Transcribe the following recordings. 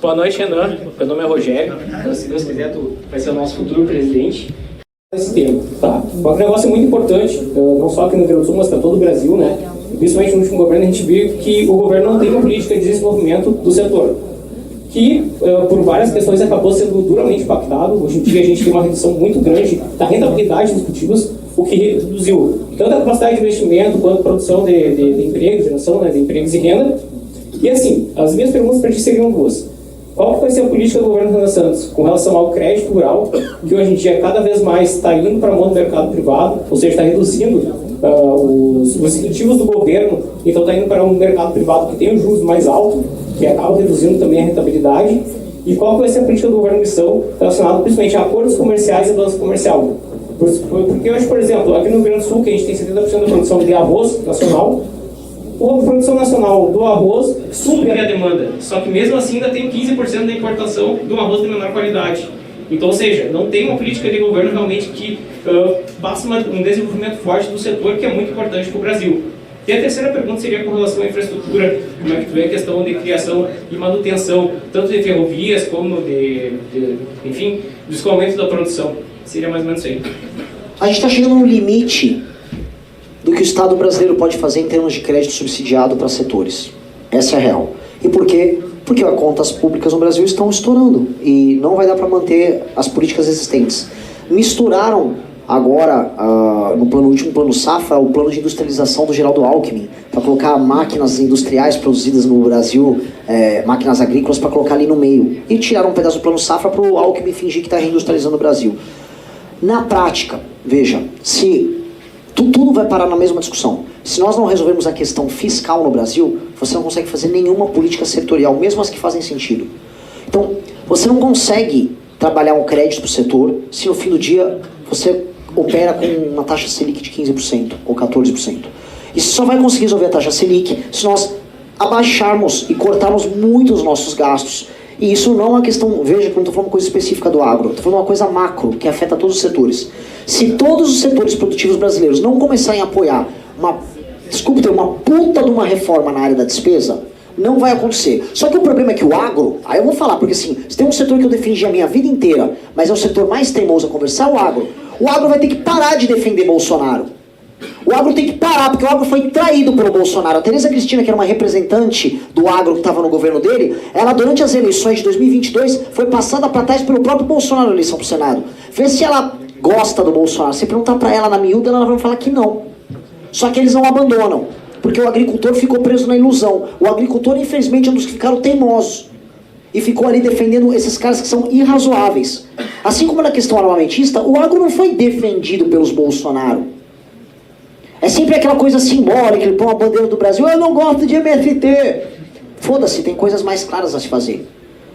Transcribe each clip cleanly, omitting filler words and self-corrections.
Boa noite, Renan. Meu nome é Rogério. Se Deus quiser, tu vai ser o nosso futuro presidente. Esse tempo, tá? Um negócio muito importante, não só aqui no Rio Grande do Sul, mas para todo o Brasil, né? Principalmente no último governo, a gente viu que o governo não tem uma política de desenvolvimento do setor, que por várias questões acabou sendo duramente impactado. Hoje em dia a gente tem uma redução muito grande da rentabilidade dos cultivos, o que reduziu tanto a capacidade de investimento quanto a produção de emprego, geração, né, de empregos e renda. E assim, as minhas perguntas para ti seriam duas. Qual vai ser a política do governo Renan Santos com relação ao crédito rural, que hoje em dia cada vez mais está indo para a mão do mercado privado, ou seja, está reduzindo os incentivos do governo, então está indo para um mercado privado que tem um juros mais alto, que acaba reduzindo também a rentabilidade. E qual vai ser a política do governo Missão relacionada principalmente a acordos comerciais e balança comercial? Porque eu acho, por exemplo, aqui no Rio Grande do Sul, que a gente tem 70% da produção de arroz nacional, a produção nacional do arroz supre a demanda, só que mesmo assim ainda tem 15% da importação do arroz de menor qualidade. Então, ou seja, não tem uma política de governo realmente que faça um desenvolvimento forte do setor, que é muito importante para o Brasil. E a terceira pergunta seria com relação à infraestrutura, como é que tu vê a questão de criação e manutenção, tanto de ferrovias como enfim, do escoamento da produção. Seria mais ou menos isso aí. A gente está chegando no limite do que o Estado brasileiro pode fazer em termos de crédito subsidiado para setores. Essa é a real. E por quê? Porque as contas públicas no Brasil estão estourando e não vai dar para manter as políticas existentes. Misturaram agora, no último plano Safra, o plano de industrialização do Geraldo Alckmin, para colocar máquinas industriais produzidas no Brasil, máquinas agrícolas, para colocar ali no meio. E tiraram um pedaço do plano Safra para o Alckmin fingir que está reindustrializando o Brasil. Na prática, veja, se tudo vai parar na mesma discussão. Se nós não resolvermos a questão fiscal no Brasil, você não consegue fazer nenhuma política setorial, mesmo as que fazem sentido. Então, você não consegue trabalhar um crédito para o setor se no fim do dia você opera com uma taxa Selic de 15% ou 14%. E você só vai conseguir resolver a taxa Selic se nós abaixarmos e cortarmos muito os nossos gastos. E isso não é uma questão, veja que eu não estou falando uma coisa específica do agro, estou falando uma coisa macro, que afeta todos os setores. Se todos os setores produtivos brasileiros não começarem a apoiar uma puta de uma reforma na área da despesa, não vai acontecer. Só que o problema é que o agro, aí eu vou falar, porque assim, se tem um setor que eu defendi a minha vida inteira, mas é o setor mais teimoso a conversar, o agro vai ter que parar de defender Bolsonaro. O agro tem que parar, porque o agro foi traído pelo Bolsonaro. A Tereza Cristina, que era uma representante do agro que estava no governo dele, ela durante as eleições de 2022 foi passada para trás pelo próprio Bolsonaro na eleição para o Senado. Vê se ela gosta do Bolsonaro. Se perguntar para ela na miúda, ela vai falar que não. Só que eles não abandonam, porque o agricultor ficou preso na ilusão. O agricultor, infelizmente, é um dos que ficaram teimosos. E ficou ali defendendo esses caras que são irrazoáveis. Assim como na questão armamentista, o agro não foi defendido pelos Bolsonaro. É sempre aquela coisa simbólica, ele põe uma bandeira do Brasil, eu não gosto de MST. Foda-se, tem coisas mais claras a se fazer.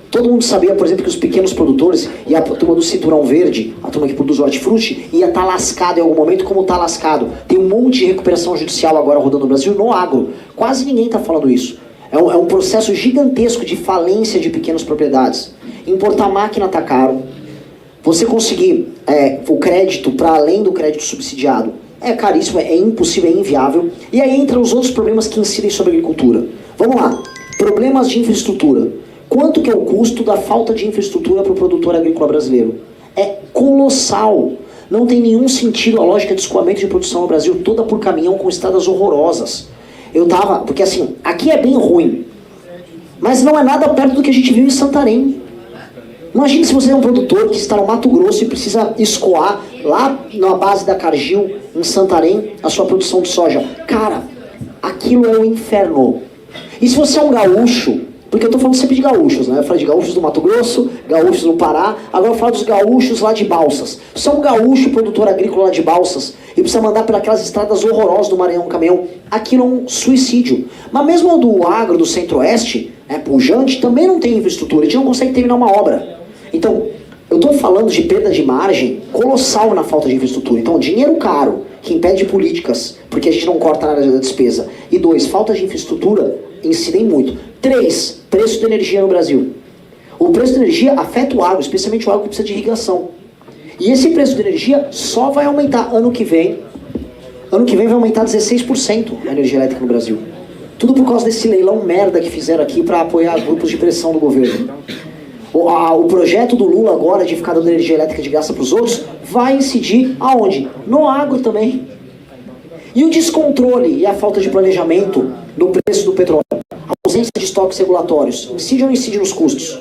Todo mundo sabia, por exemplo, que os pequenos produtores e a turma do Cinturão Verde, a turma que produz hortifruti, ia estar lascado em algum momento, como está lascado. Tem um monte de recuperação judicial agora rodando no Brasil no agro. Quase ninguém está falando isso. É um processo gigantesco de falência de pequenas propriedades. Importar máquina está caro. Você conseguir o crédito para além do crédito subsidiado é caríssimo, é impossível, é inviável. E aí entram os outros problemas que incidem sobre a agricultura. Vamos lá. Problemas de infraestrutura. Quanto que é o custo da falta de infraestrutura para o produtor agrícola brasileiro? É colossal. Não tem nenhum sentido a lógica de escoamento de produção no Brasil, toda por caminhão com estradas horrorosas. Porque assim, aqui é bem ruim, mas não é nada perto do que a gente viu em Santarém. Imagine se você é um produtor que está no Mato Grosso e precisa escoar lá na base da Cargill, em Santarém, a sua produção de soja. Cara, aquilo é um inferno. E se você é um gaúcho, porque eu estou falando sempre de gaúchos, né? Eu falei de gaúchos do Mato Grosso, gaúchos do Pará, agora eu falo dos gaúchos lá de Balsas. Se você é um gaúcho produtor agrícola lá de Balsas e precisa mandar pelas estradas horrorosas do Maranhão um caminhão, aquilo é um suicídio. Mas mesmo o do agro do Centro-Oeste, pujante, também não tem infraestrutura, a gente não consegue terminar uma obra. Então, eu estou falando de perda de margem colossal na falta de infraestrutura. Então, dinheiro caro, que impede políticas, porque a gente não corta na área da despesa. E 2, falta de infraestrutura, incidem muito. 3, preço da energia no Brasil. O preço da energia afeta o agro, especialmente o agro que precisa de irrigação. E esse preço de energia só vai aumentar ano que vem. Ano que vem vai aumentar 16% a energia elétrica no Brasil. Tudo por causa desse leilão merda que fizeram aqui para apoiar grupos de pressão do governo. O projeto do Lula agora de ficar dando energia elétrica de graça para os outros vai incidir aonde? No agro também. E o descontrole e a falta de planejamento no preço do petróleo, a ausência de estoques regulatórios, incide ou não incide nos custos?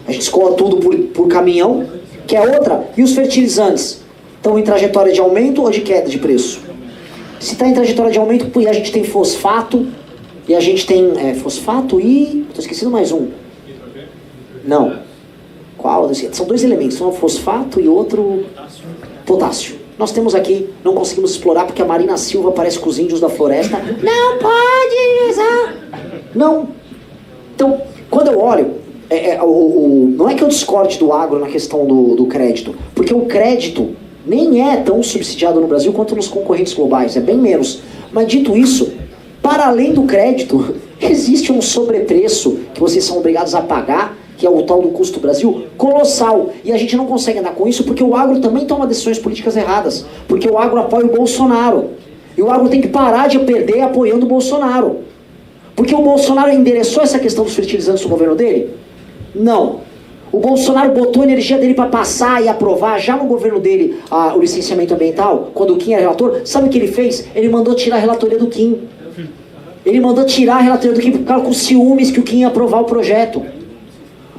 A gente escoa tudo por caminhão, que é outra. E os fertilizantes? Estão em trajetória de aumento ou de queda de preço? Se está em trajetória de aumento, e a gente tem fosfato, e a gente tem fosfato e... estou esquecendo mais um. Não. Qual? São dois elementos, um é o fosfato e outro... potássio. Nós temos aqui, não conseguimos explorar porque a Marina Silva parece com os índios da floresta. Não pode usar! Não. Então, quando eu olho, não é que eu discorde do agro na questão do crédito, porque o crédito nem é tão subsidiado no Brasil quanto nos concorrentes globais, é bem menos. Mas dito isso, para além do crédito, existe um sobrepreço que vocês são obrigados a pagar, que é o tal do custo Brasil, colossal. E a gente não consegue andar com isso porque o agro também toma decisões políticas erradas. Porque o agro apoia o Bolsonaro. E o agro tem que parar de perder apoiando o Bolsonaro. Porque o Bolsonaro endereçou essa questão dos fertilizantes no governo dele? Não. O Bolsonaro botou a energia dele para passar e aprovar já no governo dele o licenciamento ambiental, quando o Kim era relator. Sabe o que ele fez? Ele mandou tirar a relatoria do Kim. Ele mandou tirar a relatoria do Kim porque ficava com ciúmes que o Kim ia aprovar o projeto.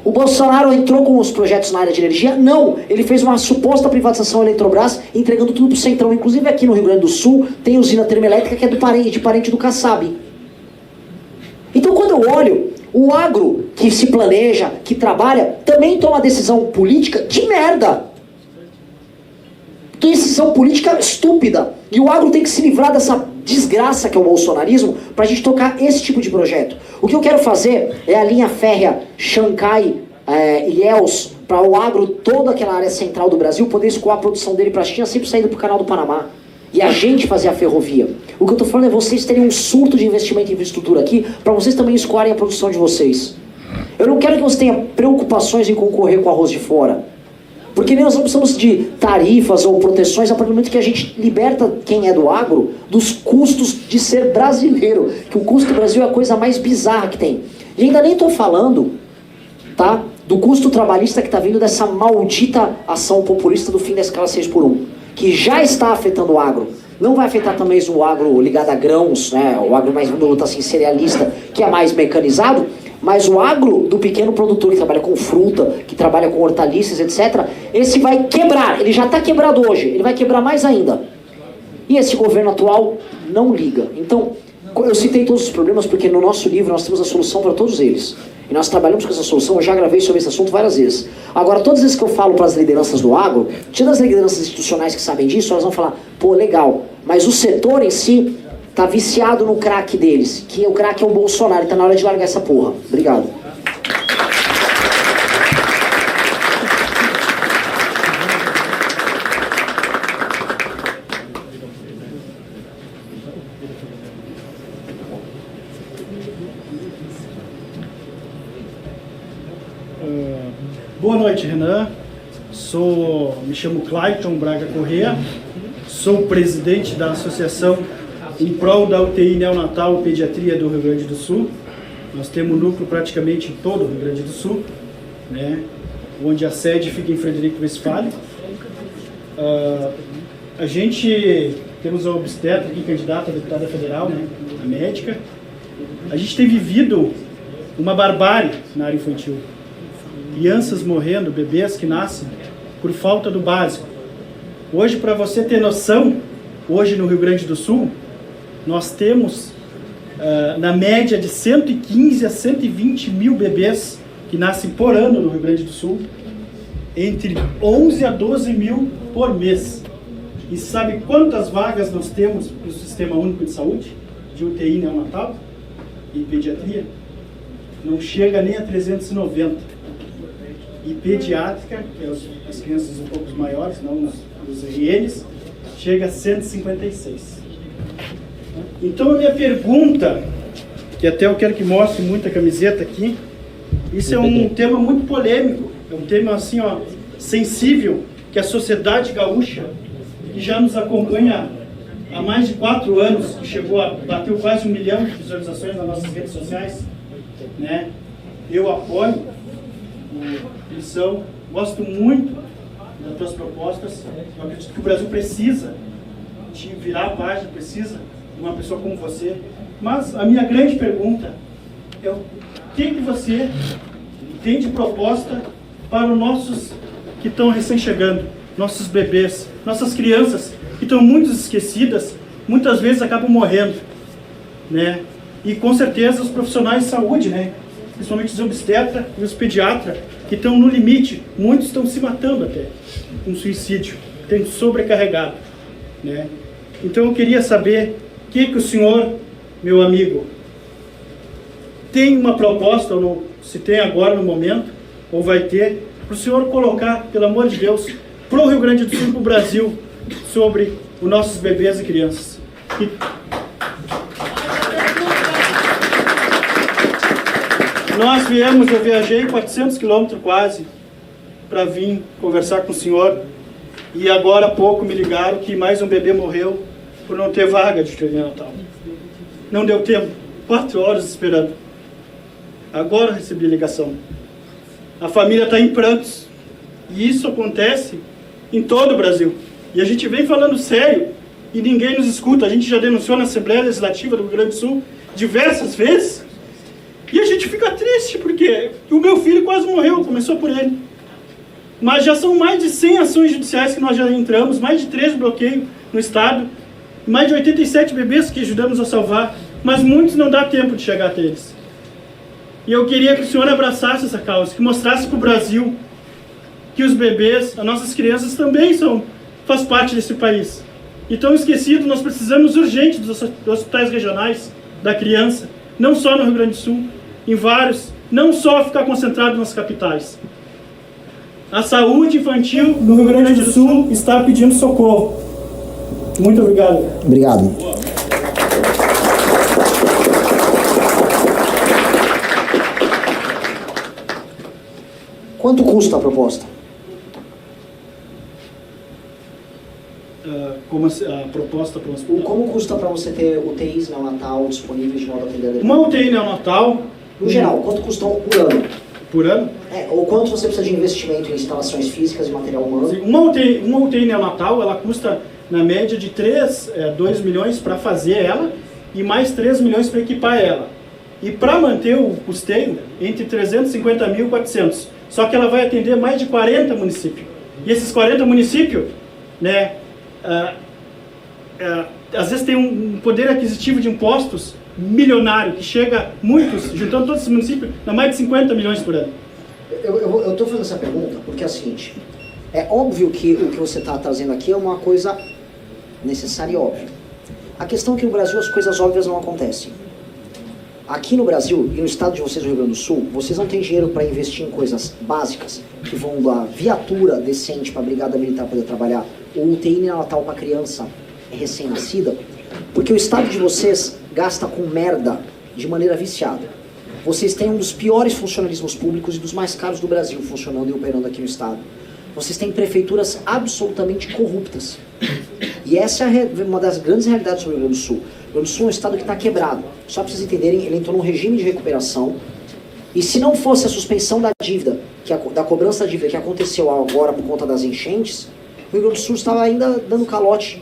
O Bolsonaro entrou com os projetos na área de energia? Não. Ele fez uma suposta privatização da Eletrobras, entregando tudo para o Centrão. Inclusive aqui no Rio Grande do Sul, tem usina termoelétrica que é de parente do Kassab. Então quando eu olho, o agro que se planeja, que trabalha, também toma decisão política de merda. Decisão política estúpida. E o agro tem que se livrar dessa desgraça que é o bolsonarismo para a gente tocar esse tipo de projeto. O que eu quero fazer é a linha férrea Xangai Ilhéus para o agro, toda aquela área central do Brasil, poder escoar a produção dele para a China, sempre saindo para o canal do Panamá. E a gente fazer a ferrovia. O que eu estou falando é vocês terem um surto de investimento em infraestrutura aqui, para vocês também escoarem a produção de vocês. Eu não quero que você tenha preocupações em concorrer com arroz de fora. Porque nós não precisamos de tarifas ou proteções a partir do momento que a gente liberta quem é do agro dos custos de ser brasileiro. Que o custo do Brasil é a coisa mais bizarra que tem. E ainda nem estou falando, tá, do custo trabalhista que está vindo dessa maldita ação populista do fim da escala 6x1, que já está afetando o agro. Não vai afetar também o agro ligado a grãos, né, o agro mais assim, cerealista, que é mais mecanizado, mas o agro do pequeno produtor que trabalha com fruta, que trabalha com hortaliças, etc., esse vai quebrar. Ele já está quebrado hoje, ele vai quebrar mais ainda. E esse governo atual não liga. Então, eu citei todos os problemas porque no nosso livro nós temos a solução para todos eles. E nós trabalhamos com essa solução, eu já gravei sobre esse assunto várias vezes. Agora, todas as vezes que eu falo para as lideranças do agro, tirando as lideranças institucionais que sabem disso, elas vão falar, pô, legal, mas o setor em si tá viciado no craque deles, que o craque é o Bolsonaro, e tá na hora de largar essa porra. Obrigado. Boa noite, Renan. Me chamo Clayton Braga Corrêa, sou presidente da associação em prol da UTI neonatal e pediatria do Rio Grande do Sul. Nós temos núcleo praticamente em todo o Rio Grande do Sul, né, onde a sede fica em Frederico Westphalen. A gente temos a obstetra aqui, candidata a deputada federal, né, a médica. A gente tem vivido uma barbárie na área infantil. Crianças morrendo, bebês que nascem por falta do básico. Hoje, para você ter noção, hoje no Rio Grande do Sul, nós temos, na média, de 115 a 120 mil bebês que nascem por ano no Rio Grande do Sul, entre 11 a 12 mil por mês. E sabe quantas vagas nós temos no Sistema Único de Saúde, de UTI neonatal e pediatria? Não chega nem a 390. E pediátrica, que é as crianças um pouco maiores, não os RNs, chega a 156. Então a minha pergunta, que até eu quero que mostre muita camiseta aqui, isso é um tema muito polêmico, é um tema assim, ó, sensível, que a sociedade gaúcha, que já nos acompanha há mais de 4 anos, que bateu quase 1 milhão de visualizações nas nossas redes sociais, né? Eu apoio a missão, gosto muito das tuas propostas. Eu acredito que o Brasil precisa de virar a página, precisa de uma pessoa como você. Mas a minha grande pergunta é o que você tem de proposta para os nossos que estão recém-chegando, nossos bebês, nossas crianças que estão muito esquecidas, muitas vezes acabam morrendo, né? E com certeza os profissionais de saúde, né? Principalmente os obstetras e os pediatras, que estão no limite, muitos estão se matando até, com suicídio, tem sobrecarregado, né? Então eu queria saber o que o senhor, meu amigo, tem uma proposta, ou não, se tem agora no momento, ou vai ter, para o senhor colocar, pelo amor de Deus, para o Rio Grande do Sul e para o Brasil, sobre os nossos bebês e crianças. Eu viajei 400 quilômetros quase, para vir conversar com o senhor, e agora há pouco me ligaram que mais um bebê morreu por não ter vaga de pré-natal. Não deu tempo, 4 horas esperando. Agora recebi a ligação. A família está em prantos, e isso acontece em todo o Brasil. E a gente vem falando sério, e ninguém nos escuta. A gente já denunciou na Assembleia Legislativa do Rio Grande do Sul diversas vezes, e a gente fica triste, porque o meu filho quase morreu, começou por ele. Mas já são mais de 100 ações judiciais que nós já entramos, mais de 13 bloqueios no estado, mais de 87 bebês que ajudamos a salvar, mas muitos não dá tempo de chegar até eles. E eu queria que o senhor abraçasse essa causa, que mostrasse para o Brasil que os bebês, as nossas crianças também faz parte desse país. E tão esquecido, nós precisamos urgente dos hospitais regionais da criança, não só no Rio Grande do Sul, em vários, não só ficar concentrado nas capitais. A saúde infantil no Rio Grande do Sul está pedindo socorro. Muito obrigado. Obrigado. Quanto custa a proposta? Como a proposta para o hospital? Como custa para você ter UTIs neonatal disponíveis de modo a atender a demanda? Uma UTI neonatal... No geral, quanto custam por ano? Por ano? Ou quanto você precisa de investimento em instalações físicas e material humano? Uma UTI neonatal, ela custa, na média, de 2 milhões para fazer ela e mais 3 milhões para equipar ela. E para manter o custeio, entre 350 mil e 400. Só que ela vai atender mais de 40 municípios. E esses 40 municípios, né, às vezes tem um poder aquisitivo de impostos milionário, que chega muitos, juntando todos esses municípios, a mais de 50 milhões por ano. Eu estou fazendo essa pergunta porque é o seguinte, é óbvio que o que você está trazendo aqui é uma coisa necessária e óbvia. A questão é que no Brasil as coisas óbvias não acontecem. Aqui no Brasil e no estado de vocês, no Rio Grande do Sul, vocês não têm dinheiro para investir em coisas básicas, que vão dar viatura decente para a Brigada Militar poder trabalhar, ou UTI neonatal para criança recém-nascida, porque o estado de vocês gasta com merda de maneira viciada. Vocês têm um dos piores funcionalismos públicos e dos mais caros do Brasil funcionando e operando aqui no estado. Vocês têm prefeituras absolutamente corruptas. E essa é uma das grandes realidades do Rio Grande do Sul. O Rio Grande do Sul é um estado que está quebrado. Só para vocês entenderem, ele entrou num regime de recuperação. E se não fosse a suspensão da dívida, da cobrança da dívida que aconteceu agora por conta das enchentes, o Rio Grande do Sul estava ainda dando calote.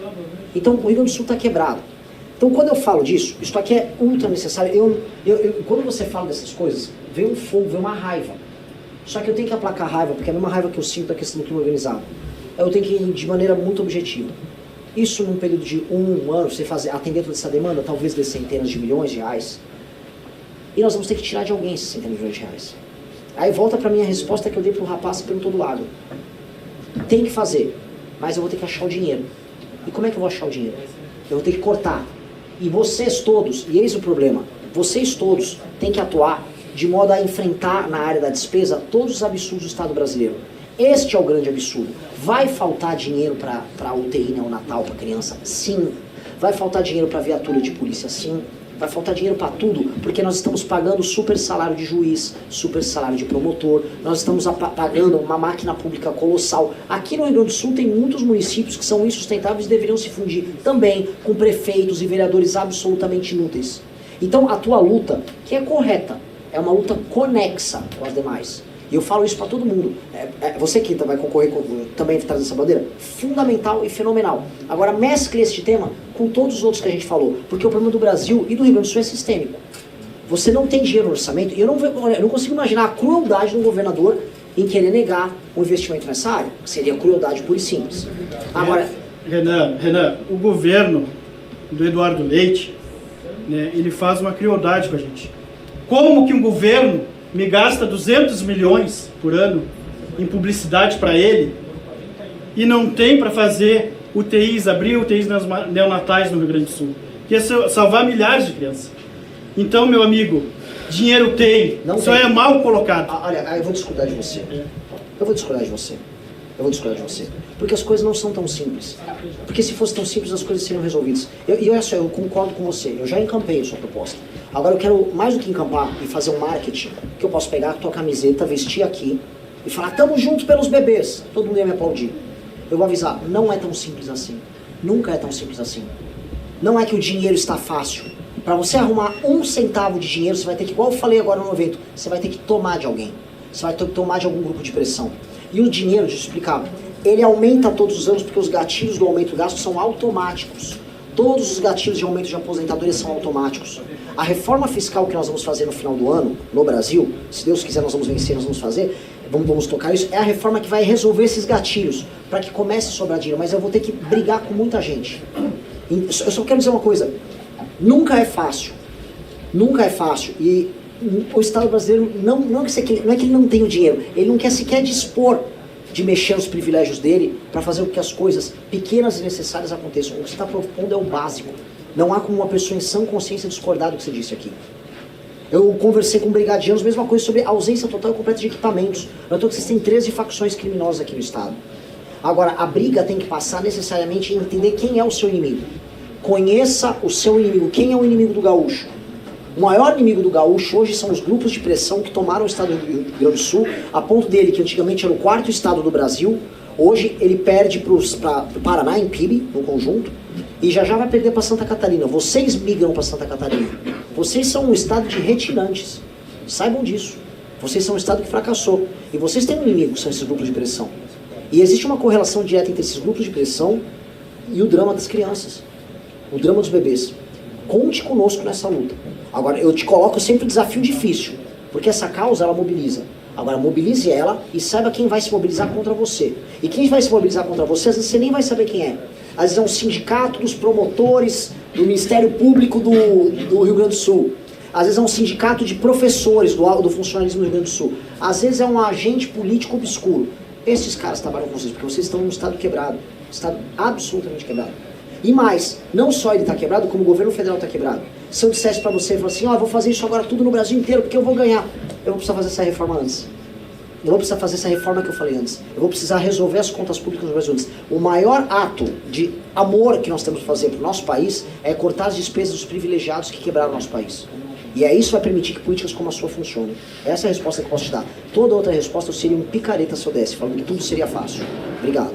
Então o Rio Grande do Sul está quebrado. Então quando eu falo disso, isso aqui é ultra necessário. Quando você fala dessas coisas, vem um fogo, vem uma raiva. Só que eu tenho que aplacar a raiva, porque é a mesma raiva que eu sinto da questão do crime organizado. Eu tenho que ir de maneira muito objetiva. Isso num período de um ano, você atender toda essa demanda, talvez de centenas de milhões de reais. E nós vamos ter que tirar de alguém esses centenas de milhões de reais. Aí volta pra minha resposta que eu dei pro rapaz que perguntou do lago. Tem que fazer, mas eu vou ter que achar o dinheiro. E como é que eu vou achar o dinheiro? Eu vou ter que cortar. E vocês todos, e eis o problema, vocês todos têm que atuar de modo a enfrentar na área da despesa todos os absurdos do Estado brasileiro. Este é o grande absurdo. Vai faltar dinheiro para UTI neonatal para criança? Sim. Vai faltar dinheiro para viatura de polícia? Sim. vai faltar dinheiro para tudo, porque nós estamos pagando super salário de juiz, super salário de promotor, nós estamos pagando uma máquina pública colossal. Aqui no Rio Grande do Sul tem muitos municípios que são insustentáveis e deveriam se fundir também com prefeitos e vereadores absolutamente inúteis. Então a tua luta, que é correta, é uma luta conexa com as demais. E eu falo isso para todo mundo. Você que vai concorrer também trazer essa bandeira, fundamental e fenomenal. Agora mescle este tema com todos os outros que a gente falou, porque o problema do Brasil e do Rio Grande do Sul é sistêmico. Você não tem dinheiro no orçamento, e eu não consigo imaginar a crueldade de um governador em querer negar um investimento nessa área. Seria crueldade pura e simples. Agora, Renan, o governo do Eduardo Leite, né, ele faz uma crueldade com a gente. Como que um governo me gasta 200 milhões por ano em publicidade para ele e não tem para fazer UTIs, abrir UTIs neonatais no Rio Grande do Sul, que é salvar milhares de crianças. Então, meu amigo, dinheiro tem, não só tem. É mal colocado. Olha, eu vou discordar de você. Eu vou discordar de você. Porque as coisas não são tão simples. Porque se fosse tão simples, as coisas seriam resolvidas. E olha só, eu concordo com você. Eu já encampei a sua proposta. Agora eu quero, mais do que encampar e fazer um marketing, que eu posso pegar a tua camiseta, vestir aqui e falar, tamo junto pelos bebês. Todo mundo ia me aplaudir. Eu vou avisar, não é tão simples assim. Nunca é tão simples assim. Não é que o dinheiro está fácil. Para você arrumar 1 centavo de dinheiro, você vai ter que, igual eu falei agora no evento, você vai ter que tomar de alguém. Você vai ter que tomar de algum grupo de pressão. E o dinheiro, deixa eu explicar, ele aumenta todos os anos porque os gatilhos do aumento do gasto são automáticos. Todos os gatilhos de aumento de aposentadoria são automáticos. A reforma fiscal que nós vamos fazer no final do ano, no Brasil, se Deus quiser nós vamos vencer, nós vamos fazer, vamos tocar isso, é a reforma que vai resolver esses gatilhos, para que comece a sobrar dinheiro, mas eu vou ter que brigar com muita gente. Eu só quero dizer uma coisa, nunca é fácil, e o Estado brasileiro não é que ele não tem o dinheiro, ele não quer sequer dispor de mexer nos privilégios dele para fazer com que as coisas pequenas e necessárias aconteçam. O que você está propondo é o básico. Não há como uma pessoa em sã consciência discordar do que você disse aqui. Eu conversei com brigadianos, mesma coisa sobre a ausência total e completa de equipamentos. Eu estou que vocês têm 13 facções criminosas aqui no Estado. Agora, a briga tem que passar necessariamente em entender quem é o seu inimigo. Conheça o seu inimigo. Quem é o inimigo do gaúcho? O maior inimigo do gaúcho hoje são os grupos de pressão que tomaram o estado do Rio Grande do Sul, a ponto dele, que antigamente era o 4º estado do Brasil, hoje ele perde para o Paraná em PIB, no conjunto, e já vai perder para Santa Catarina. Vocês migram para Santa Catarina. Vocês são um estado de retirantes. Saibam disso. Vocês são um estado que fracassou. E vocês têm um inimigo, que são esses grupos de pressão. E existe uma correlação direta entre esses grupos de pressão e o drama das crianças. O drama dos bebês. Conte conosco nessa luta. Agora, eu te coloco sempre um desafio difícil, porque essa causa, ela mobiliza. Agora, mobilize ela e saiba quem vai se mobilizar contra você. E quem vai se mobilizar contra você, às vezes você nem vai saber quem é. Às vezes é um sindicato dos promotores do Ministério Público do Rio Grande do Sul. Às vezes é um sindicato de professores do funcionalismo do Rio Grande do Sul. Às vezes é um agente político obscuro. Esses caras trabalham com vocês, porque vocês estão num estado quebrado. Estado absolutamente quebrado. E mais, não só ele está quebrado, como o governo federal está quebrado. Se eu dissesse para você, eu assim, eu vou fazer isso agora tudo no Brasil inteiro, porque eu vou ganhar. Eu vou precisar fazer essa reforma antes. Eu vou precisar fazer essa reforma que eu falei antes. Eu vou precisar resolver as contas públicas no Brasil antes. O maior ato de amor que nós temos que fazer para o nosso país é cortar as despesas dos privilegiados que quebraram o nosso país. E é isso que vai permitir que políticas como a sua funcionem. Essa é a resposta que eu posso te dar. Toda outra resposta eu seria um picareta se eu desse, falando que tudo seria fácil. Obrigado.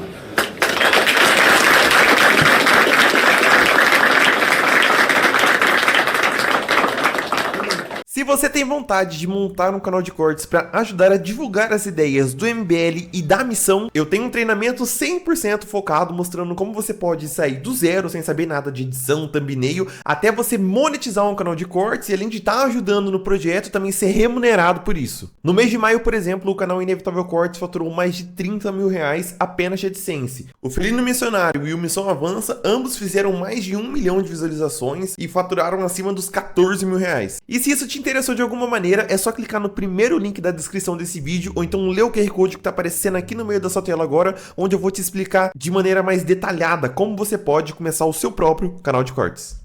Se você tem vontade de montar um canal de cortes para ajudar a divulgar as ideias do MBL e da missão, eu tenho um treinamento 100% focado mostrando como você pode sair do zero sem saber nada de edição, thumbnail, até você monetizar um canal de cortes e além de estar ajudando no projeto, também ser remunerado por isso. No mês de maio, por exemplo, o canal Inevitável Cortes faturou mais de 30 mil reais apenas de AdSense. O Felino Missionário e o Missão Avança, ambos fizeram mais de 1 milhão de visualizações e faturaram acima dos 14 mil reais. E se isso te interessou de alguma maneira, é só clicar no primeiro link da descrição desse vídeo ou então ler o QR Code que está aparecendo aqui no meio da sua tela agora, onde eu vou te explicar de maneira mais detalhada como você pode começar o seu próprio canal de cortes.